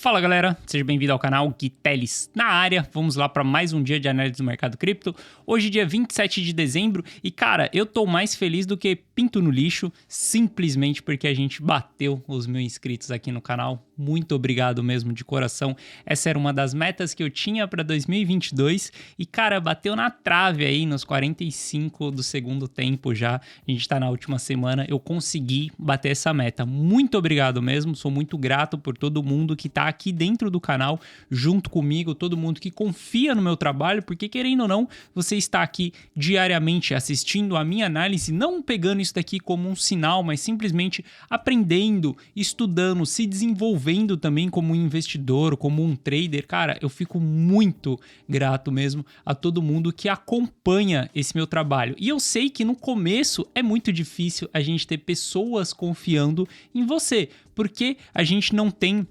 Fala galera, seja bem-vindo ao canal Gui Teles na área. Vamos lá para mais um dia de análise do mercado cripto. Hoje dia 27 de dezembro e cara, eu tô mais feliz do que pinto no lixo, simplesmente porque a gente bateu os 1000 inscritos aqui no canal. Muito obrigado mesmo de coração. Essa era uma das metas que eu tinha para 2022 e cara, bateu na trave aí nos 45 do segundo tempo já. A gente tá na última semana, eu consegui bater essa meta. Muito obrigado mesmo, sou muito grato por todo mundo que tá aqui dentro do canal, junto comigo, todo mundo que confia no meu trabalho, porque querendo ou não, você está aqui diariamente assistindo a minha análise, não pegando isso daqui como um sinal, mas simplesmente aprendendo, estudando, se desenvolvendo também como um investidor, como um trader. Cara, eu fico muito grato mesmo a todo mundo que acompanha esse meu trabalho. E eu sei que no começo é muito difícil a gente ter pessoas confiando em você, porque a gente não tem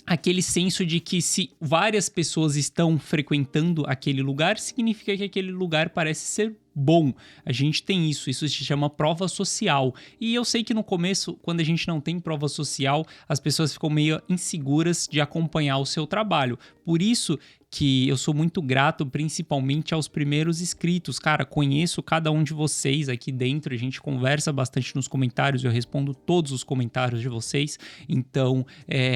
aquele senso de que se várias pessoas estão frequentando aquele lugar, significa que aquele lugar parece ser bom. A gente tem isso se chama prova social. E eu sei que no começo, quando a gente não tem prova social, as pessoas ficam meio inseguras de acompanhar o seu trabalho. Por isso que eu sou muito grato, principalmente aos primeiros inscritos. Cara, conheço cada um de vocês aqui dentro, a gente conversa bastante nos comentários, eu respondo todos os comentários de vocês, então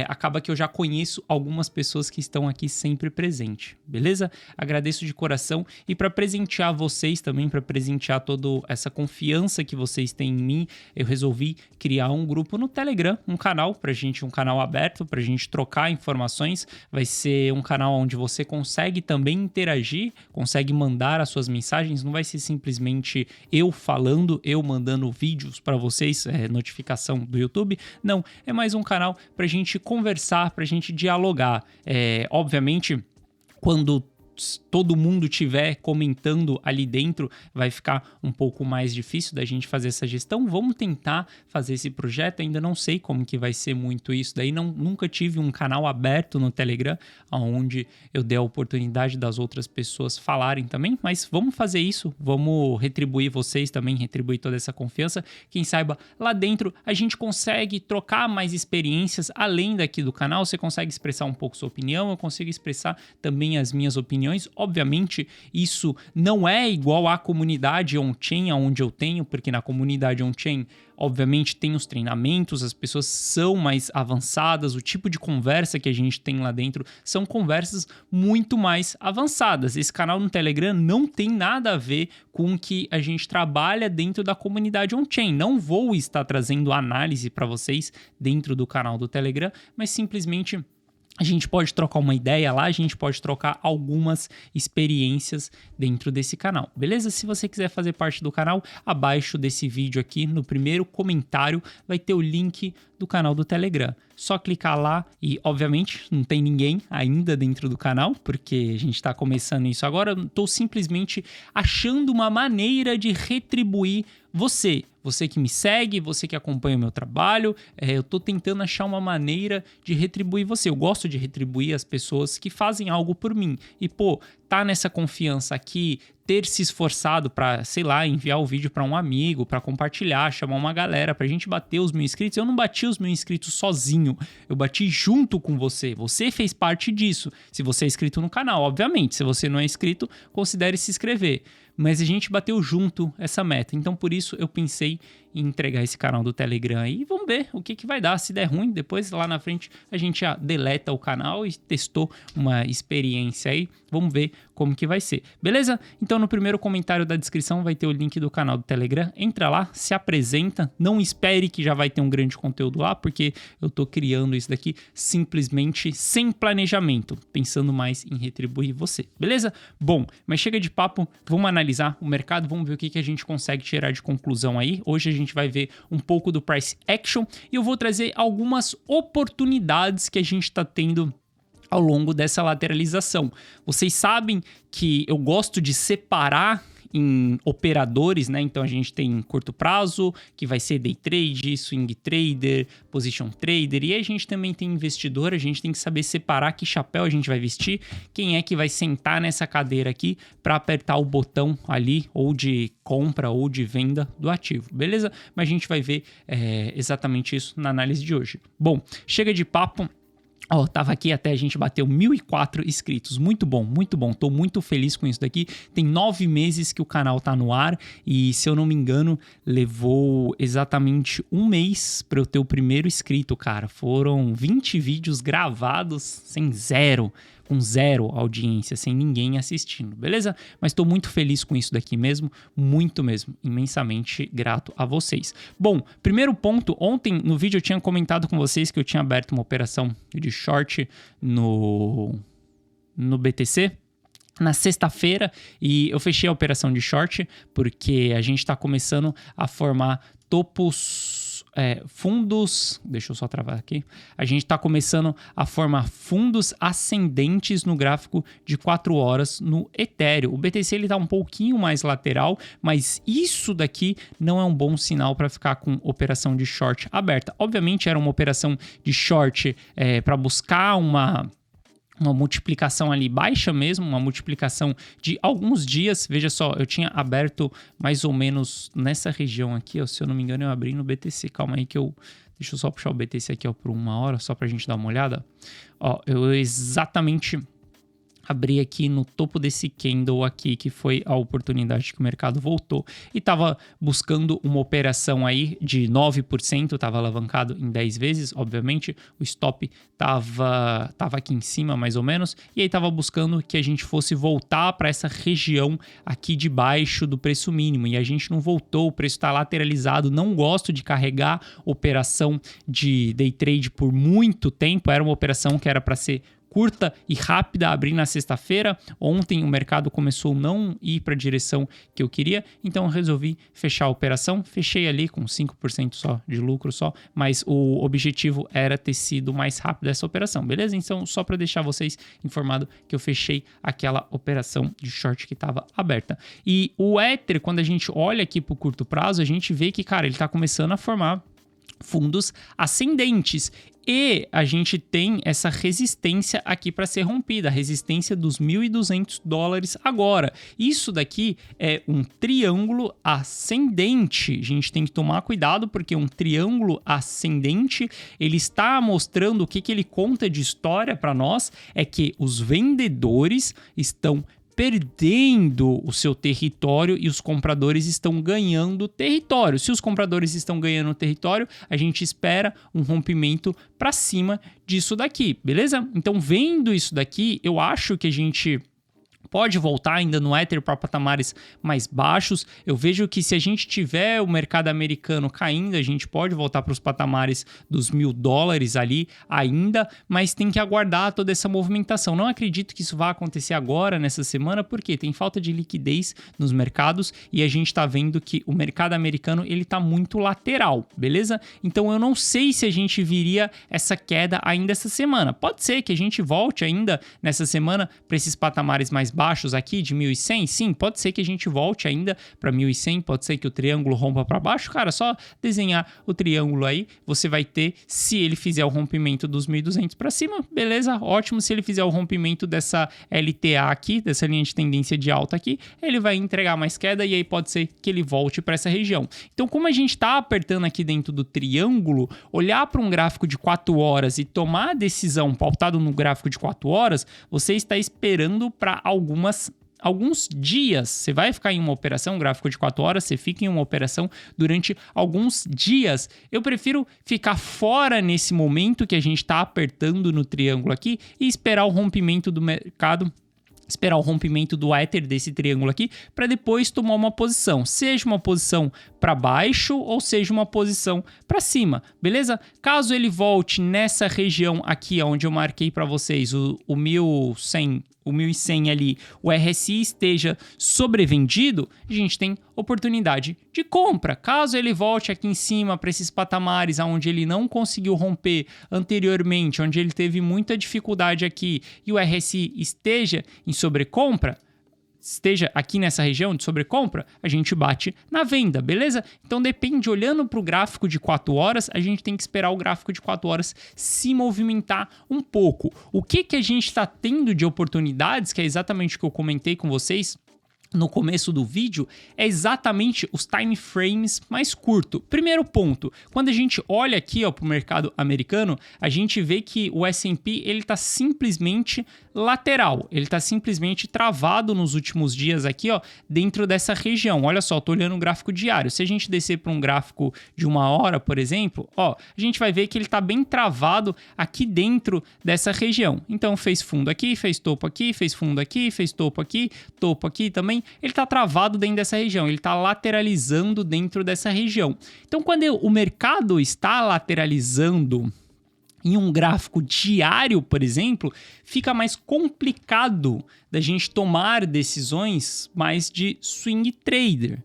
acaba que eu já conheço algumas pessoas que estão aqui sempre presentes, beleza? Agradeço de coração e para presentear vocês também, para presentear toda essa confiança que vocês têm em mim, eu resolvi criar um grupo no Telegram, um canal um canal aberto pra gente trocar informações. Vai ser um canal onde você consegue também interagir, consegue mandar as suas mensagens, não vai ser simplesmente eu falando, eu mandando vídeos para vocês, notificação do YouTube, não, é mais um canal pra gente conversar, pra gente dialogar. Obviamente, quando todo mundo estiver comentando ali dentro, vai ficar um pouco mais difícil da gente fazer essa gestão. Vamos tentar fazer esse projeto, ainda não sei como que vai ser muito isso daí, nunca tive um canal aberto no Telegram, onde eu dei a oportunidade das outras pessoas falarem também, mas vamos fazer isso, vamos retribuir vocês também, retribuir toda essa confiança. Quem saiba, lá dentro a gente consegue trocar mais experiências, além daqui do canal, você consegue expressar um pouco sua opinião, eu consigo expressar também as minhas opiniões. Obviamente, isso não é igual à comunidade on-chain, onde eu tenho, porque na comunidade on-chain, obviamente, tem os treinamentos, as pessoas são mais avançadas, o tipo de conversa que a gente tem lá dentro são conversas muito mais avançadas. Esse canal no Telegram não tem nada a ver com o que a gente trabalha dentro da comunidade on-chain. Não vou estar trazendo análise para vocês dentro do canal do Telegram, mas simplesmente a gente pode trocar uma ideia lá, a gente pode trocar algumas experiências dentro desse canal, beleza? Se você quiser fazer parte do canal, abaixo desse vídeo aqui, no primeiro comentário, vai ter o link do canal do Telegram. Só clicar lá e, obviamente, não tem ninguém ainda dentro do canal, porque a gente está começando isso agora. Eu estou simplesmente achando uma maneira de retribuir você que me segue, você que acompanha o meu trabalho. Eu tô tentando achar uma maneira de retribuir você. Eu gosto de retribuir as pessoas que fazem algo por mim. E, pô, tá nessa confiança aqui, ter se esforçado para, sei lá, enviar o vídeo para um amigo, para compartilhar, chamar uma galera, pra gente bater os 1000 inscritos. Eu não bati os 1000 inscritos sozinho, eu bati junto com você. Você fez parte disso. Se você é inscrito no canal, obviamente. Se você não é inscrito, considere se inscrever. Mas a gente bateu junto essa meta. Então, por isso, eu pensei em entregar esse canal do Telegram aí. Vamos ver o que vai dar. Se der ruim, depois lá na frente a gente já deleta o canal e testou uma experiência aí. Vamos ver como que vai ser. Beleza? Então, no primeiro comentário da descrição vai ter o link do canal do Telegram. Entra lá, se apresenta. Não espere que já vai ter um grande conteúdo lá, porque eu tô criando isso daqui simplesmente sem planejamento, pensando mais em retribuir você. Beleza? Bom, mas chega de papo. Vamos analisar o mercado, vamos ver o que a gente consegue tirar de conclusão aí. Hoje a gente vai ver um pouco do price action e eu vou trazer algumas oportunidades que a gente está tendo ao longo dessa lateralização. Vocês sabem que eu gosto de separar em operadores, né? Então a gente tem curto prazo, que vai ser day trade, swing trader, position trader, e a gente também tem investidor. A gente tem que saber separar que chapéu a gente vai vestir, quem é que vai sentar nessa cadeira aqui para apertar o botão ali, ou de compra ou de venda do ativo, beleza? Mas a gente vai ver exatamente isso na análise de hoje. Bom, chega de papo. Ó, tava aqui até a gente bateu 1.004 inscritos. Muito bom, muito bom. Tô muito feliz com isso daqui. Tem 9 meses que o canal tá no ar e, se eu não me engano, levou exatamente um mês pra eu ter o primeiro inscrito, cara. Foram 20 vídeos gravados com zero audiência, sem ninguém assistindo, beleza? Mas tô muito feliz com isso daqui mesmo, muito mesmo, imensamente grato a vocês. Bom, primeiro ponto, ontem no vídeo eu tinha comentado com vocês que eu tinha aberto uma operação de short no BTC, na sexta-feira, e eu fechei a operação de short porque a gente está começando a formar fundos, deixa eu só travar aqui, a gente está começando a formar fundos ascendentes no gráfico de 4 horas no Ethereum. O BTC ele está um pouquinho mais lateral, mas isso daqui não é um bom sinal para ficar com operação de short aberta. Obviamente era uma operação de short para buscar uma multiplicação ali baixa mesmo, uma multiplicação de alguns dias. Veja só, eu tinha aberto mais ou menos nessa região aqui, ó, se eu não me engano eu abri no BTC. Calma aí que deixa eu só puxar o BTC aqui, ó, por 1 hora, só pra gente dar uma olhada. Ó, eu exatamente abri aqui no topo desse candle aqui, que foi a oportunidade que o mercado voltou, e estava buscando uma operação aí de 9%, estava alavancado em 10 vezes, obviamente, o stop estava aqui em cima mais ou menos, e aí estava buscando que a gente fosse voltar para essa região aqui de baixo do preço mínimo, e a gente não voltou, o preço está lateralizado. Não gosto de carregar operação de day trade por muito tempo, era uma operação que era para ser curta e rápida, abrir na sexta-feira. Ontem o mercado começou a não ir para a direção que eu queria, então eu resolvi fechar a operação. Fechei ali com 5% só de lucro só, mas o objetivo era ter sido mais rápido essa operação, beleza? Então, só para deixar vocês informados que eu fechei aquela operação de short que estava aberta. E o Ether, quando a gente olha aqui para o curto prazo, a gente vê que, cara, ele está começando a formar fundos ascendentes. E a gente tem essa resistência aqui para ser rompida, a resistência dos $1.200 agora. Isso daqui é um triângulo ascendente. A gente tem que tomar cuidado porque um triângulo ascendente, ele está mostrando o que ele conta de história para nós, é que os vendedores estão perdendo o seu território e os compradores estão ganhando território. Se os compradores estão ganhando território, a gente espera um rompimento para cima disso daqui, beleza? Então, vendo isso daqui, eu acho que a gente pode voltar ainda no Ether para patamares mais baixos. Eu vejo que se a gente tiver o mercado americano caindo, a gente pode voltar para os patamares dos $1.000 ali ainda, mas tem que aguardar toda essa movimentação. Não acredito que isso vá acontecer agora, nessa semana, porque tem falta de liquidez nos mercados e a gente está vendo que o mercado americano ele está muito lateral, beleza? Então eu não sei se a gente viria essa queda ainda essa semana. Pode ser que a gente volte ainda nessa semana para esses patamares mais baixos aqui de 1.100, sim, pode ser que a gente volte ainda para 1.100, pode ser que o triângulo rompa para baixo, cara, só desenhar o triângulo aí, você vai ter, se ele fizer o rompimento dos 1.200 para cima, beleza, ótimo. Se ele fizer o rompimento dessa LTA aqui, dessa linha de tendência de alta aqui, ele vai entregar mais queda e aí pode ser que ele volte para essa região. Então, como a gente está apertando aqui dentro do triângulo, olhar para um gráfico de 4 horas e tomar a decisão pautado no gráfico de 4 horas, você está esperando para alguns dias. Você vai ficar em uma operação, gráfico de 4 horas, você fica em uma operação durante alguns dias. Eu prefiro ficar fora nesse momento que a gente está apertando no triângulo aqui e esperar o rompimento do mercado, esperar o rompimento do Ether desse triângulo aqui, para depois tomar uma posição, seja uma posição para baixo ou seja uma posição para cima, beleza? Caso ele volte nessa região aqui, onde eu marquei para vocês o 1.100 ali, o RSI esteja sobrevendido, a gente tem oportunidade de compra. Caso ele volte aqui em cima para esses patamares onde ele não conseguiu romper anteriormente, onde ele teve muita dificuldade aqui e o RSI esteja em sobrecompra, esteja aqui nessa região de sobrecompra, a gente bate na venda, beleza? Então depende, olhando para o gráfico de 4 horas, a gente tem que esperar o gráfico de 4 horas se movimentar um pouco. O que a gente está tendo de oportunidades, que é exatamente o que eu comentei com vocês no começo do vídeo, é exatamente os time frames mais curtos. Primeiro ponto, quando a gente olha aqui para o mercado americano, a gente vê que o S&P ele está simplesmente lateral, ele está simplesmente travado nos últimos dias aqui, ó, dentro dessa região. Olha só, estou olhando o gráfico diário. Se a gente descer para um gráfico de 1 hora, por exemplo, ó, a gente vai ver que ele está bem travado aqui dentro dessa região. Então fez fundo aqui, fez topo aqui, fez fundo aqui, fez topo aqui também. Ele está travado dentro dessa região, ele está lateralizando dentro dessa região. Então, quando o mercado está lateralizando em um gráfico diário, por exemplo, fica mais complicado da gente tomar decisões mais de swing trader.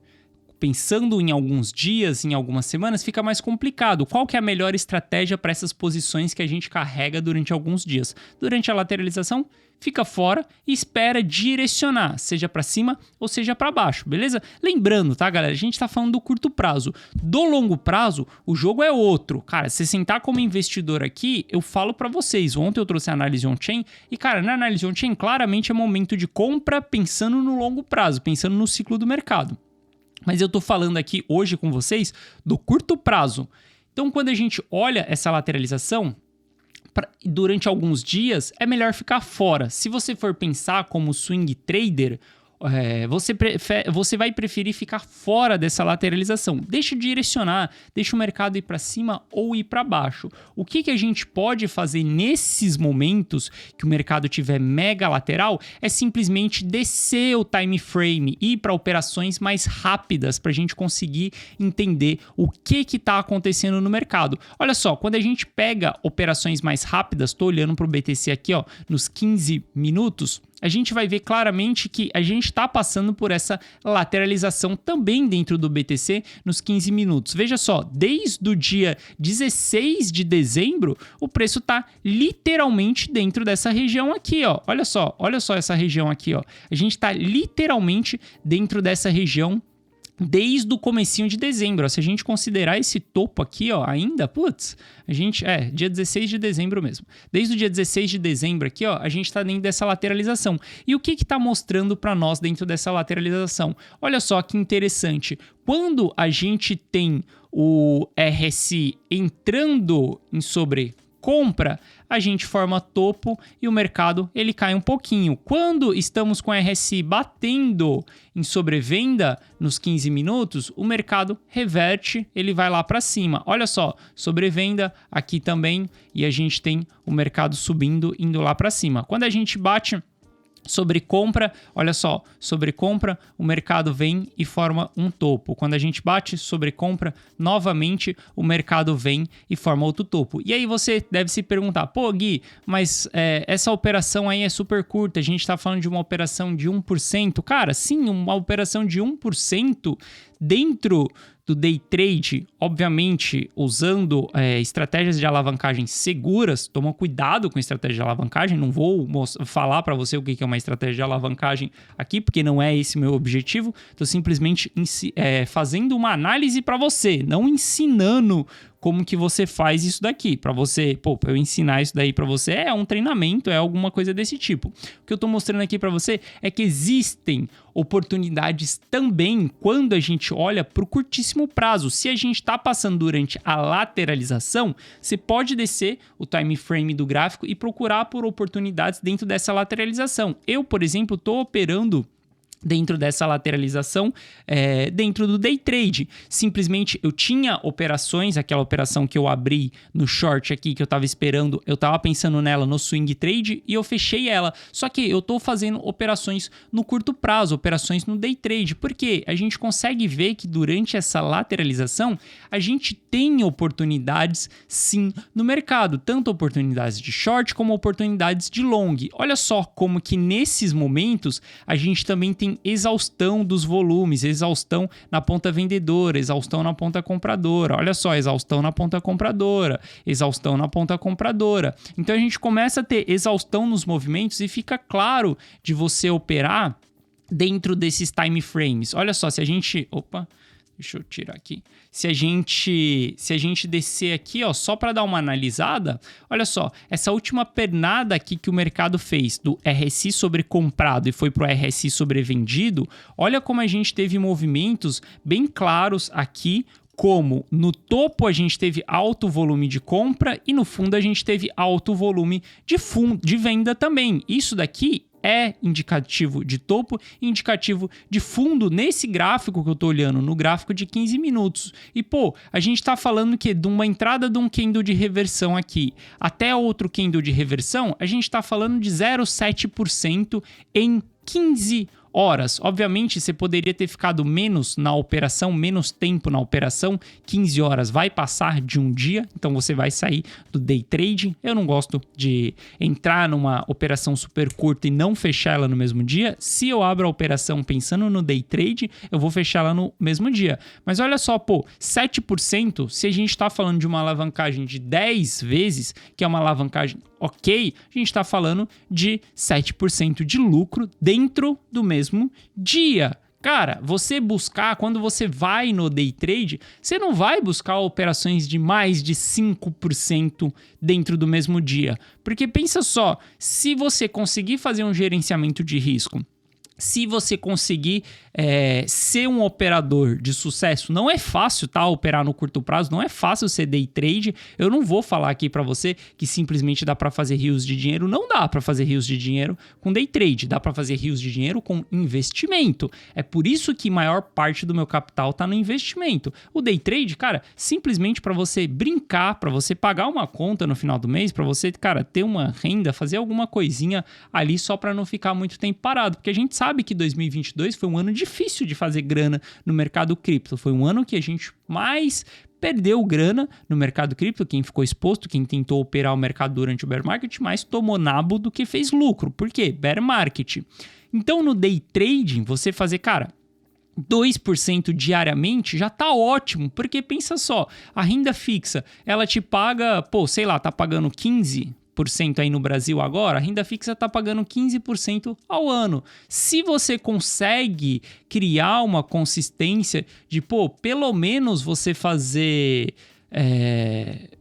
Pensando em alguns dias, em algumas semanas, fica mais complicado. Qual que é a melhor estratégia para essas posições que a gente carrega durante alguns dias? Durante a lateralização, fica fora e espera direcionar, seja para cima ou seja para baixo, beleza? Lembrando, tá, galera? A gente tá falando do curto prazo. Do longo prazo, o jogo é outro. Cara, se sentar como investidor aqui, eu falo para vocês. Ontem eu trouxe a análise on-chain e, cara, na análise on-chain, claramente é momento de compra pensando no longo prazo, pensando no ciclo do mercado. Mas eu tô falando aqui hoje com vocês do curto prazo. Então, quando a gente olha essa lateralização, durante alguns dias, é melhor ficar fora. Se você for pensar como swing trader, você vai preferir ficar fora dessa lateralização. Deixa direcionar, deixa o mercado ir para cima ou ir para baixo. O que a gente pode fazer nesses momentos que o mercado tiver mega lateral é simplesmente descer o time frame e ir para operações mais rápidas para a gente conseguir entender o que está acontecendo no mercado. Olha só, quando a gente pega operações mais rápidas, estou olhando para o BTC aqui, ó, nos 15 minutos, a gente vai ver claramente que a gente está passando por essa lateralização também dentro do BTC nos 15 minutos. Veja só, desde o dia 16 de dezembro, o preço está literalmente dentro dessa região aqui, ó. Olha só essa região aqui, ó. A gente está literalmente dentro dessa região desde o comecinho de dezembro. Se a gente considerar esse topo aqui, ó, ainda, putz, a gente, dia 16 de dezembro mesmo. Desde o dia 16 de dezembro aqui, ó, a gente tá dentro dessa lateralização. E o que tá mostrando para nós dentro dessa lateralização? Olha só que interessante. Quando a gente tem o RSI entrando em sobrecompra, a gente forma topo e o mercado ele cai um pouquinho. Quando estamos com a RSI batendo em sobrevenda nos 15 minutos, o mercado reverte, ele vai lá para cima. Olha só, sobrevenda aqui também e a gente tem o mercado subindo, indo lá para cima. Quando a gente bate sobre compra, olha só, sobre compra, o mercado vem e forma um topo. Quando a gente bate sobre compra, novamente o mercado vem e forma outro topo. E aí você deve se perguntar, pô Gui, mas essa operação aí é super curta, a gente tá falando de uma operação de 1%. Cara, sim, uma operação de 1% dentro do day trade, obviamente usando estratégias de alavancagem seguras. Toma cuidado com estratégia de alavancagem, não vou falar para você o que é uma estratégia de alavancagem aqui, porque não é esse o meu objetivo. Estou simplesmente fazendo uma análise para você, não ensinando como que você faz isso daqui. Para você, para eu ensinar isso daí para você é um treinamento, é alguma coisa desse tipo. O que eu tô mostrando aqui para você é que existem oportunidades também quando a gente olha para o curtíssimo prazo. Se a gente está passando durante a lateralização, você pode descer o time frame do gráfico e procurar por oportunidades dentro dessa lateralização. Eu, por exemplo, estou operando dentro dessa lateralização, dentro do day trade. Simplesmente eu tinha operações, aquela operação que eu abri no short aqui, que eu tava esperando, eu tava pensando nela no swing trade e eu fechei ela. Só que eu tô fazendo operações no curto prazo, operações no day trade, porque a gente consegue ver que durante essa lateralização, a gente tem oportunidades sim no mercado, tanto oportunidades de short como oportunidades de long. Olha só como que nesses momentos a gente também tem exaustão dos volumes, exaustão na ponta vendedora, exaustão na ponta compradora. Olha só, exaustão na ponta compradora, exaustão na ponta compradora. Então a gente começa a ter exaustão nos movimentos e fica claro de você operar dentro desses time frames. Olha só, se a gente... Deixa eu tirar aqui. Se a gente descer aqui, ó, só para dar uma analisada, olha só, essa última pernada aqui que o mercado fez do RSI sobrecomprado e foi pro RSI sobrevendido, olha como a gente teve movimentos bem claros aqui, como no topo a gente teve alto volume de compra e no fundo a gente teve alto volume de venda também. Isso daqui é indicativo de topo e indicativo de fundo nesse gráfico que eu tô olhando, no gráfico de 15 minutos. E, pô, a gente tá falando que de uma entrada de um candle de reversão aqui até outro candle de reversão, a gente tá falando de 0,7% em 15 horas. Obviamente, você poderia ter ficado menos na operação, menos tempo na operação. 15 horas vai passar de um dia, então você vai sair do day trade. Eu não gosto de entrar numa operação super curta e não fechar ela no mesmo dia. Se eu abro a operação pensando no day trade, eu vou fechar ela no mesmo dia. Mas olha só, pô, 7%, se a gente está falando de uma alavancagem de 10 vezes, que é uma alavancagem ok, a gente está falando de 7% de lucro dentro do mesmo dia. Cara, você buscar, quando você vai no day trade, você não vai buscar operações de mais de 5% dentro do mesmo dia. Porque pensa só, se você conseguir fazer um gerenciamento de risco, se você conseguir ser um operador de sucesso, não é fácil, tá? Operar no curto prazo, não é fácil ser day trade. Eu não vou falar aqui para você que simplesmente dá para fazer rios de dinheiro. Não dá para fazer rios de dinheiro com day trade. Dá para fazer rios de dinheiro com investimento. É por isso que maior parte do meu capital tá no investimento. O day trade, cara, simplesmente para você brincar, para você pagar uma conta no final do mês, para você, cara, ter uma renda, fazer alguma coisinha ali só para não ficar muito tempo parado. Porque a gente sabe que 2022 foi um ano difícil de fazer grana no mercado cripto. Foi um ano que a gente mais perdeu grana no mercado cripto. Quem ficou exposto, quem tentou operar o mercado durante o bear market, mais tomou nabo do que fez lucro. Por quê? Bear market. Então, no day trading, você fazer, cara, 2% diariamente já tá ótimo, porque pensa só, a renda fixa, ela te paga, pô, sei lá, tá pagando 15% aí no Brasil agora, a renda fixa tá pagando 15% ao ano. Se você consegue criar uma consistência de, pô, pelo menos você fazer,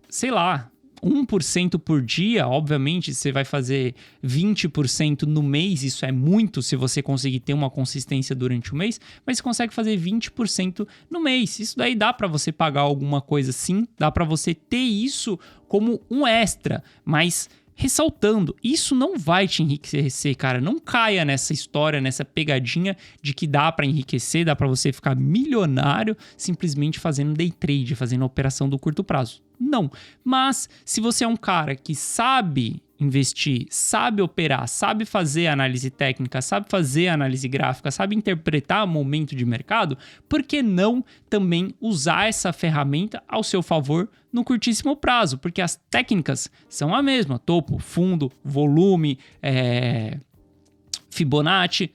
sei lá, 1% por dia, obviamente você vai fazer 20% no mês, isso é muito se você conseguir ter uma consistência durante o mês, mas você consegue fazer 20% no mês. Isso daí dá para você pagar alguma coisa sim, dá para você ter isso como um extra, mas ressaltando, isso não vai te enriquecer, cara. Não caia nessa história, nessa pegadinha de que dá para enriquecer, dá para você ficar milionário simplesmente fazendo day trade, fazendo operação do curto prazo. Não. Mas se você é um cara que sabe investir, sabe operar, sabe fazer análise técnica, sabe fazer análise gráfica, sabe interpretar momento de mercado, por que não também usar essa ferramenta ao seu favor no curtíssimo prazo? Porque as técnicas são a mesma, topo, fundo, volume, Fibonacci,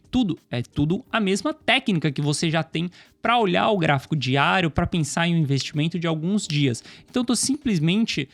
tudo a mesma técnica que você já tem para olhar o gráfico diário, para pensar em um investimento de alguns dias. Então, estou simplesmente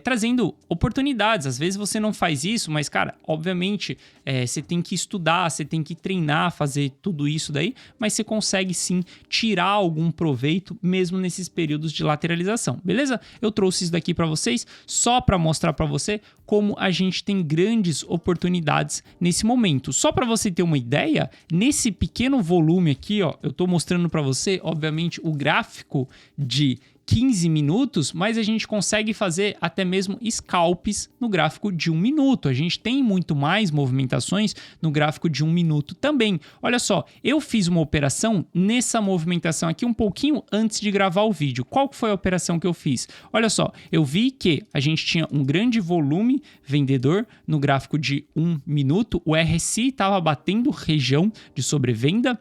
trazendo oportunidades. Às vezes você não faz isso, mas, cara, obviamente, você tem que estudar, você tem que treinar, fazer tudo isso daí, mas você consegue sim tirar algum proveito mesmo nesses períodos de lateralização, beleza? Eu trouxe isso daqui para vocês só para mostrar para você como a gente tem grandes oportunidades nesse momento. Só para você ter uma ideia, nesse pequeno volume aqui, ó, eu estou mostrando para você, obviamente, o gráfico de 15 minutos, mas a gente consegue fazer até mesmo scalps no gráfico de 1 minuto. A gente tem muito mais movimentações no gráfico de 1 minuto também. Olha só, eu fiz uma operação nessa movimentação aqui um pouquinho antes de gravar o vídeo. Qual foi a operação que eu fiz? Olha só, eu vi que a gente tinha um grande volume vendedor no gráfico de 1 minuto. O RSI estava batendo região de sobrevenda,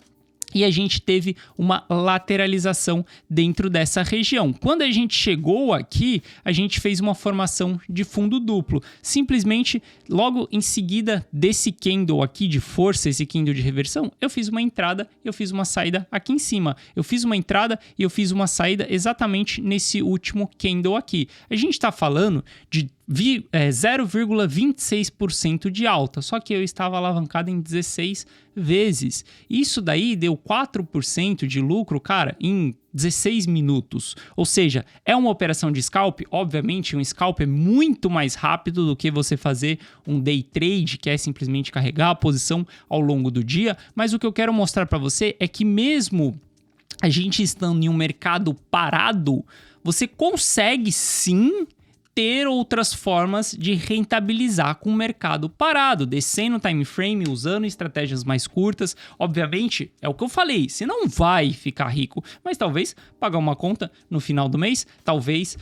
e a gente teve uma lateralização dentro dessa região. Quando a gente chegou aqui, a gente fez uma formação de fundo duplo. Simplesmente, logo em seguida desse candle aqui de força, esse candle de reversão, eu fiz uma entrada e eu fiz uma saída aqui em cima. Eu fiz uma entrada e eu fiz uma saída exatamente nesse último candle aqui. A gente está falando de 0,26% de alta, só que eu estava alavancado em 16 vezes. Isso daí deu 4% de lucro, cara, em 16 minutos. Ou seja, é uma operação de scalp. Obviamente, um scalp é muito mais rápido do que você fazer um day trade, que é simplesmente carregar a posição ao longo do dia. Mas o que eu quero mostrar para você é que mesmo a gente estando em um mercado parado, você consegue sim ter outras formas de rentabilizar com o mercado parado, descendo o time frame, usando estratégias mais curtas. Obviamente, é o que eu falei, você não vai ficar rico, mas talvez pagar uma conta no final do mês, talvez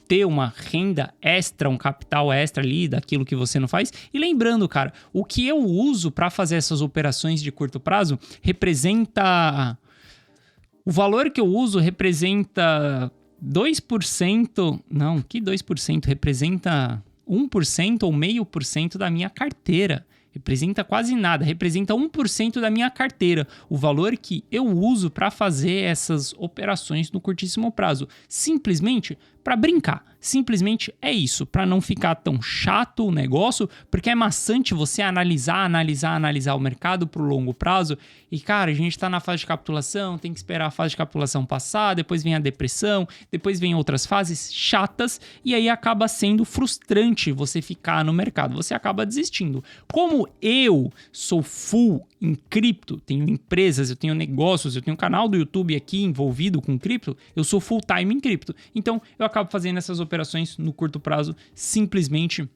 ter uma renda extra, um capital extra ali daquilo que você não faz. E lembrando, cara, o que eu uso para fazer essas operações de curto prazo representa... O valor que eu uso representa 2%, não, que 2%? Representa 1% ou 0,5% da minha carteira. Representa quase nada, representa 1% da minha carteira. O valor que eu uso para fazer essas operações no curtíssimo prazo. Simplesmente para brincar. Simplesmente é isso, para não ficar tão chato o negócio, porque é maçante você analisar o mercado pro longo prazo. E, cara, a gente tá na fase de capitulação, tem que esperar a fase de capitulação passar, depois vem a depressão, depois vem outras fases chatas, e aí acaba sendo frustrante você ficar no mercado, você acaba desistindo. Como eu sou full em cripto, tenho empresas, eu tenho negócios, eu tenho um canal do YouTube aqui envolvido com cripto, eu sou full time em cripto. Então, eu acabo fazendo essas operações no curto prazo simplesmente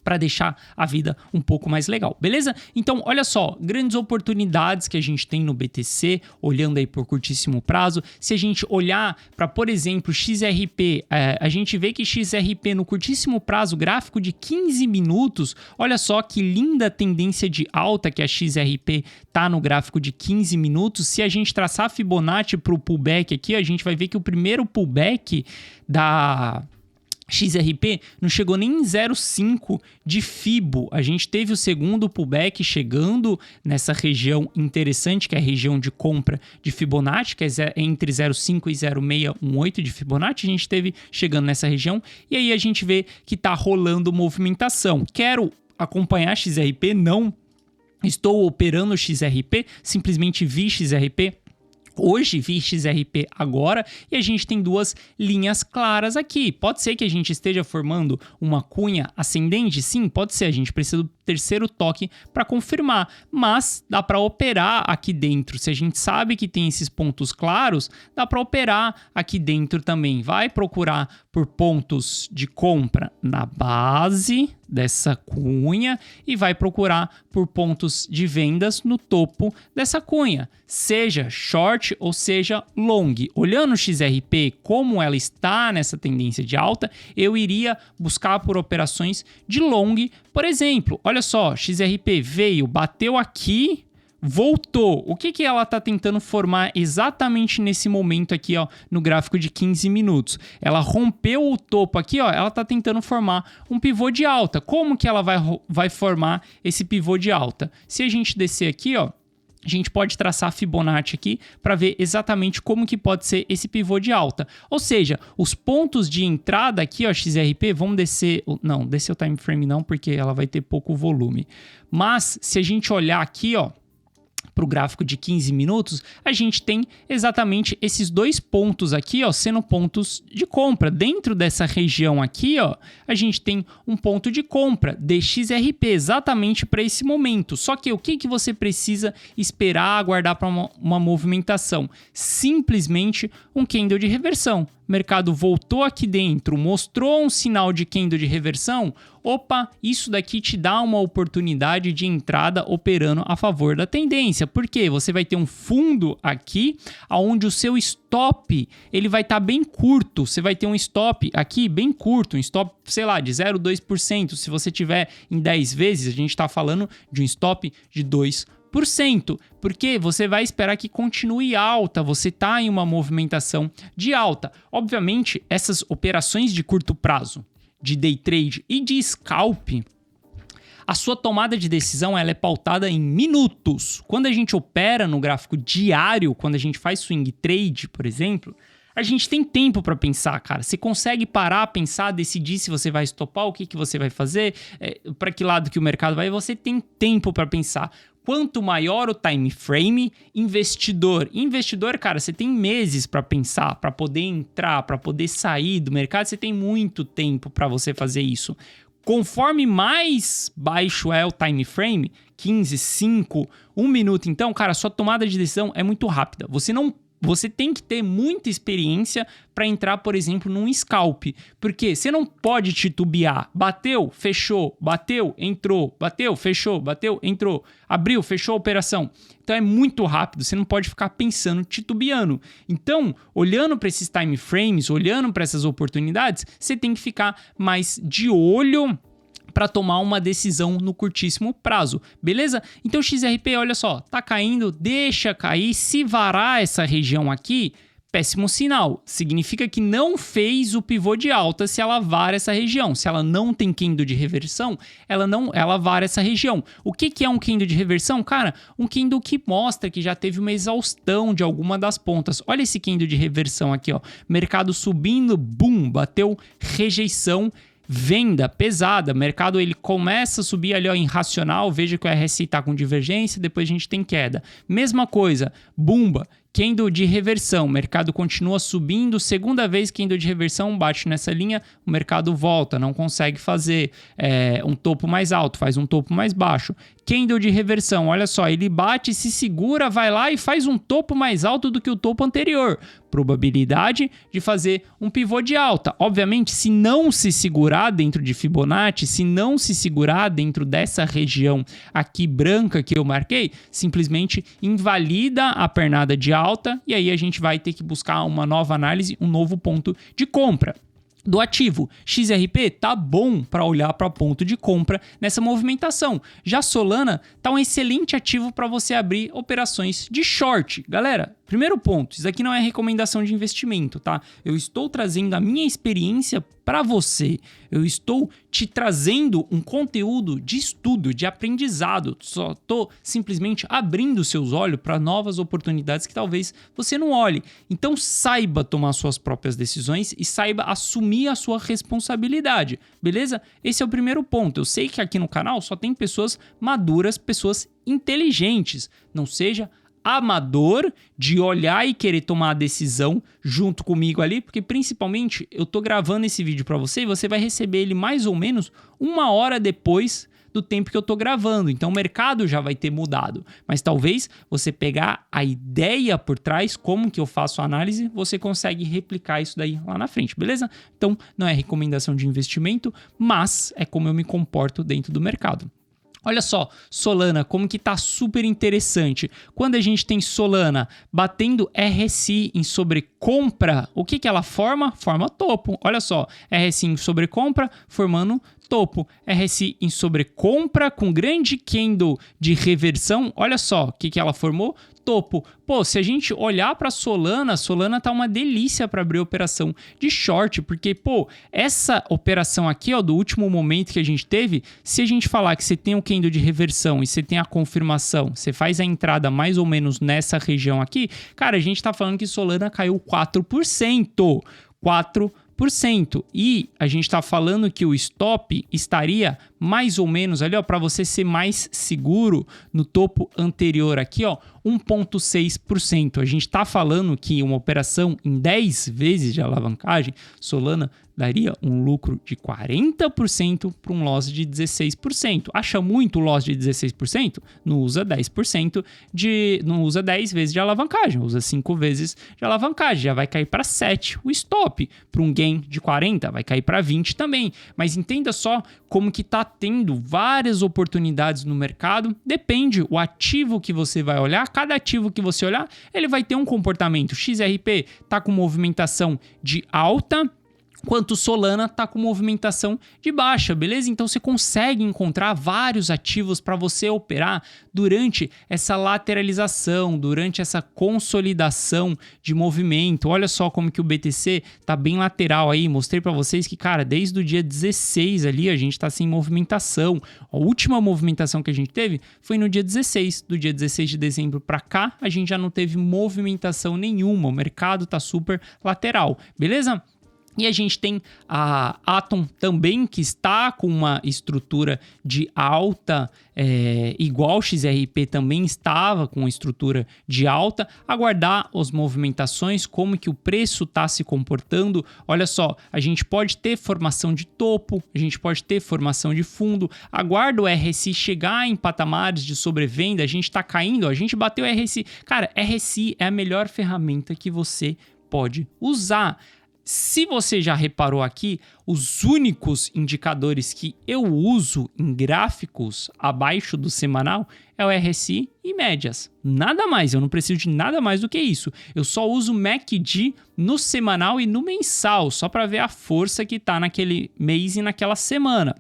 para deixar a vida um pouco mais legal, beleza? Então, olha só, grandes oportunidades que a gente tem no BTC, olhando aí por curtíssimo prazo. Se a gente olhar para, por exemplo, XRP, a gente vê que XRP no curtíssimo prazo, gráfico de 15 minutos, olha só que linda tendência de alta que a XRP tá no gráfico de 15 minutos. Se a gente traçar Fibonacci para o pullback aqui, a gente vai ver que o primeiro pullback da XRP não chegou nem em 0,5 de Fibo. A gente teve o segundo pullback chegando nessa região interessante, que é a região de compra de Fibonacci, que é entre 0,5 e 0,618 de Fibonacci. A gente teve chegando nessa região e aí a gente vê que tá rolando movimentação. Quero acompanhar XRP? Não estou operando XRP, simplesmente vi XRP. Hoje vi XRP agora e a gente tem duas linhas claras aqui. Pode ser que a gente esteja formando uma cunha ascendente? Sim, pode ser. A gente precisa do terceiro toque para confirmar, mas dá para operar aqui dentro. Se a gente sabe que tem esses pontos claros, dá para operar aqui dentro também. Vai procurar por pontos de compra na base dessa cunha e vai procurar por pontos de vendas no topo dessa cunha, seja short ou seja long. Olhando o XRP, como ela está nessa tendência de alta, eu iria buscar por operações de long, por exemplo. Olha só, XRP veio, bateu aqui, voltou. O que ela está tentando formar exatamente nesse momento aqui, ó, no gráfico de 15 minutos? Ela rompeu o topo aqui, ó, ela está tentando formar um pivô de alta. Como que ela vai formar esse pivô de alta? Se a gente descer aqui, ó, a gente pode traçar a Fibonacci aqui para ver exatamente como que pode ser esse pivô de alta. Ou seja, os pontos de entrada aqui, ó, XRP, vamos descer... Não, descer o time frame não, porque ela vai ter pouco volume. Mas, se a gente olhar aqui, ó, para o gráfico de 15 minutos, a gente tem exatamente esses dois pontos aqui, ó, sendo pontos de compra. Dentro dessa região aqui, ó, a gente tem um ponto de compra de XRP exatamente para esse momento. Só que o que você precisa esperar, aguardar para uma movimentação? Simplesmente um candle de reversão. O mercado voltou aqui dentro, mostrou um sinal de candle de reversão. Opa, isso daqui te dá uma oportunidade de entrada operando a favor da tendência. Por quê? Você vai ter um fundo aqui, onde o seu stop ele vai estar bem curto. Você vai ter um stop aqui bem curto, um stop, sei lá, de 0,2%. Se você tiver em 10 vezes, a gente está falando de um stop de 2%. Porque você vai esperar que continue alta, você está em uma movimentação de alta. Obviamente, essas operações de curto prazo, de day trade e de scalp, a sua tomada de decisão ela é pautada em minutos. Quando a gente opera no gráfico diário, quando a gente faz swing trade, por exemplo, a gente tem tempo para pensar, cara. Você consegue parar, pensar, decidir se você vai estopar, o que você vai fazer, para que lado que o mercado vai. Você tem tempo para pensar. Quanto maior o time frame, investidor, cara, você tem meses para pensar, para poder entrar, para poder sair do mercado. Você tem muito tempo para você fazer isso. Conforme mais baixo é o time frame, 15, 5, 1 minuto, então, cara, sua tomada de decisão é muito rápida. Você tem que ter muita experiência para entrar, por exemplo, num scalp. Porque você não pode titubear. Bateu, fechou, bateu, entrou, bateu, fechou, bateu, entrou, abriu, fechou a operação. Então é muito rápido, você não pode ficar pensando, titubeando. Então, olhando para esses time frames, olhando para essas oportunidades, você tem que ficar mais de olho para tomar uma decisão no curtíssimo prazo, beleza? Então XRP, olha só, tá caindo, deixa cair, se varar essa região aqui, péssimo sinal, significa que não fez o pivô de alta se ela vara essa região, se ela não tem candle de reversão, ela vara essa região. O que é um candle de reversão? Cara, um candle que mostra que já teve uma exaustão de alguma das pontas. Olha esse candle de reversão aqui, ó, mercado subindo, boom, bateu rejeição, venda pesada, mercado ele começa a subir ali ó, em racional, veja que o RSI está com divergência, depois a gente tem queda. Mesma coisa, bumba, candle de reversão, mercado continua subindo, segunda vez candle de reversão, bate nessa linha, o mercado volta, não consegue fazer um topo mais alto, faz um topo mais baixo. Candle de reversão, olha só, ele bate, se segura, vai lá e faz um topo mais alto do que o topo anterior. Probabilidade de fazer um pivô de alta. Obviamente, se não se segurar dentro de Fibonacci, se não se segurar dentro dessa região aqui branca que eu marquei, simplesmente invalida a pernada de alta e aí a gente vai ter que buscar uma nova análise, um novo ponto de compra. Do ativo, XRP tá bom para olhar para ponto de compra nessa movimentação. Já Solana tá um excelente ativo para você abrir operações de short. Galera, primeiro ponto, isso aqui não é recomendação de investimento, tá? Eu estou trazendo a minha experiência para você. Eu estou te trazendo um conteúdo de estudo, de aprendizado. Só estou simplesmente abrindo seus olhos para novas oportunidades que talvez você não olhe. Então saiba tomar suas próprias decisões e saiba assumir a sua responsabilidade, beleza? Esse é o primeiro ponto. Eu sei que aqui no canal só tem pessoas maduras, pessoas inteligentes. Não seja amador de olhar e querer tomar a decisão junto comigo ali, porque principalmente eu tô gravando esse vídeo para você e você vai receber ele mais ou menos 1 hora depois do tempo que eu tô gravando, então o mercado já vai ter mudado, mas talvez você pegar a ideia por trás, como que eu faço a análise, você consegue replicar isso daí lá na frente, beleza? Então não é recomendação de investimento, mas é como eu me comporto dentro do mercado. Olha só, Solana, como que tá super interessante. Quando a gente tem Solana batendo RSI em sobrecompra, o que ela forma? Forma topo. Olha só, RSI em sobrecompra formando topo. RSI em sobrecompra com grande candle de reversão. Olha só, o que ela formou? Topo. Pô, se a gente olhar para Solana tá uma delícia para abrir operação de short, porque, pô, essa operação aqui, ó, do último momento que a gente teve, se a gente falar que você tem um candle de reversão e você tem a confirmação, você faz a entrada mais ou menos nessa região aqui, cara, a gente tá falando que Solana caiu 4%. 4%. E a gente está falando que o stop estaria mais ou menos ali, ó, para você ser mais seguro no topo anterior aqui, ó, 1,6%. A gente está falando que uma operação em 10 vezes de alavancagem, Solana daria um lucro de 40% para um loss de 16%. Acha muito o loss de 16%? Não usa 10% não usa 10 vezes de alavancagem, usa 5 vezes de alavancagem, já vai cair para 7 o stop. Para um gain de 40, vai cair para 20 também. Mas entenda só como que tá tendo várias oportunidades no mercado. Depende o ativo que você vai olhar, cada ativo que você olhar, ele vai ter um comportamento. XRP tá com movimentação de alta, enquanto o Solana está com movimentação de baixa, beleza? Então você consegue encontrar vários ativos para você operar durante essa lateralização, durante essa consolidação de movimento. Olha só como que o BTC tá bem lateral aí. Mostrei para vocês que, cara, desde o dia 16 ali a gente está sem movimentação. A última movimentação que a gente teve foi no dia 16. Do dia 16 de dezembro para cá, a gente já não teve movimentação nenhuma. O mercado tá super lateral, beleza? E a gente tem a Atom também, que está com uma estrutura de alta, igual o XRP também estava com uma estrutura de alta. Aguardar as movimentações, como que o preço está se comportando. Olha só, a gente pode ter formação de topo, a gente pode ter formação de fundo. Aguarda o RSI chegar em patamares de sobrevenda, a gente está caindo, a gente bateu o RSI. Cara, RSI é a melhor ferramenta que você pode usar. Se você já reparou aqui, os únicos indicadores que eu uso em gráficos abaixo do semanal é o RSI e médias. Nada mais, eu não preciso de nada mais do que isso. Eu só uso o MACD no semanal e no mensal, só para ver a força que está naquele mês e naquela semana.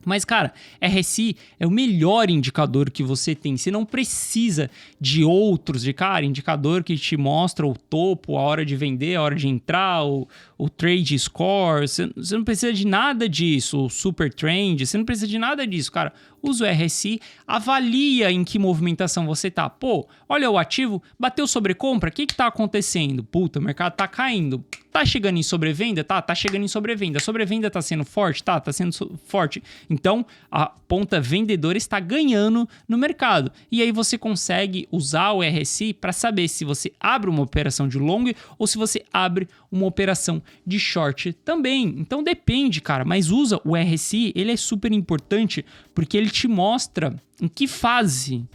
Mas, cara, RSI é o melhor indicador que você tem. Você não precisa de outros, indicador que te mostra o topo, a hora de vender, a hora de entrar, o trade score. Você não precisa de nada disso, o super trend. Você não precisa de nada disso, cara. Usa o RSI, avalia em que movimentação você tá. Pô, olha o ativo, bateu sobrecompra, o que tá acontecendo? Puta, o mercado tá caindo. Tá chegando em sobrevenda? Tá chegando em sobrevenda. A sobrevenda tá sendo forte? Tá sendo forte. Então, a ponta vendedora está ganhando no mercado. E aí você consegue usar o RSI para saber se você abre uma operação de long ou se você abre uma operação de short também. Então depende, cara, mas usa o RSI, ele é super importante porque ele te mostra em que fase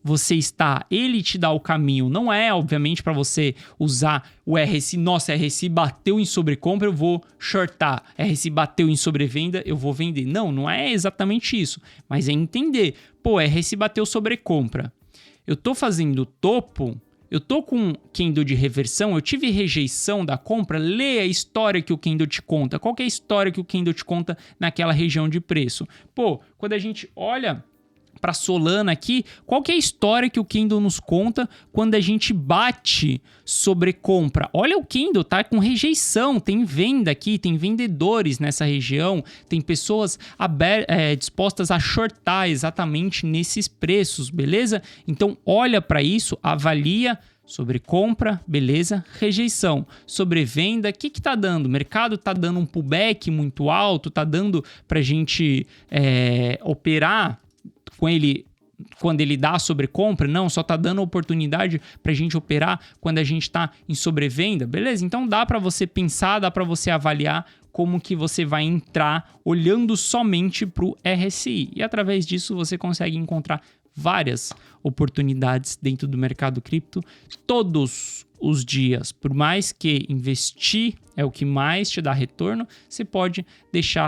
você está, ele te dá o caminho. Não é, obviamente, para você usar o RSI. Nossa, RSI bateu em sobrecompra, eu vou shortar. RSI bateu em sobrevenda, eu vou vender. Não é exatamente isso. Mas é entender. Pô, RSI bateu sobrecompra. Eu tô fazendo topo, eu tô com candle de reversão, eu tive rejeição da compra, lê a história que o candle te conta. Qual que é a história que o candle te conta naquela região de preço? Pô, quando a gente olha para Solana aqui, qual que é a história que o candle nos conta quando a gente bate sobre compra? Olha, o candle tá com rejeição, tem venda aqui, tem vendedores nessa região, tem pessoas dispostas a shortar exatamente nesses preços, beleza? Então olha para isso, avalia. Sobre compra, beleza, rejeição. Sobre venda, o que tá dando? O mercado tá dando um pullback muito alto, tá dando pra gente operar com ele quando ele dá sobrecompra? Não, só tá dando oportunidade pra gente operar quando a gente tá em sobrevenda, beleza? Então dá pra você pensar, dá pra você avaliar como que você vai entrar olhando somente pro RSI. E através disso você consegue encontrar várias oportunidades dentro do mercado cripto todos os dias. Por mais que investir é o que mais te dá retorno, você pode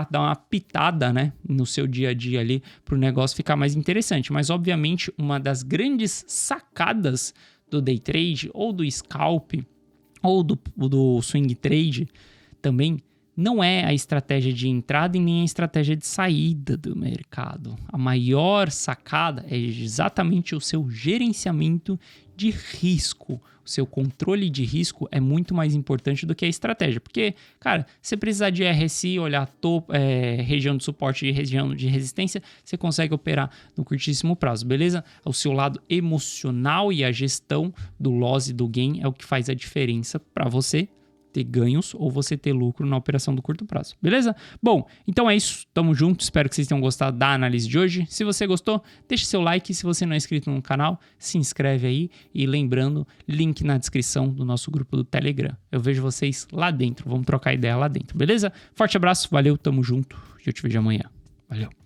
dar uma pitada, né, no seu dia a dia ali para o negócio ficar mais interessante. Mas, obviamente, uma das grandes sacadas do day trade ou do scalp ou do swing trade também não é a estratégia de entrada e nem a estratégia de saída do mercado. A maior sacada é exatamente o seu gerenciamento de risco. O seu controle de risco é muito mais importante do que a estratégia. Porque, cara, se precisar de RSI, olhar região de suporte e região de resistência, você consegue operar no curtíssimo prazo, beleza? O seu lado emocional e a gestão do loss e do gain é o que faz a diferença para você ter ganhos ou você ter lucro na operação do curto prazo, beleza? Bom, então é isso, tamo junto, espero que vocês tenham gostado da análise de hoje. Se você gostou, deixe seu like, se você não é inscrito no canal, se inscreve aí e lembrando, link na descrição do nosso grupo do Telegram. Eu vejo vocês lá dentro, vamos trocar ideia lá dentro, beleza? Forte abraço, valeu, tamo junto e eu te vejo amanhã. Valeu!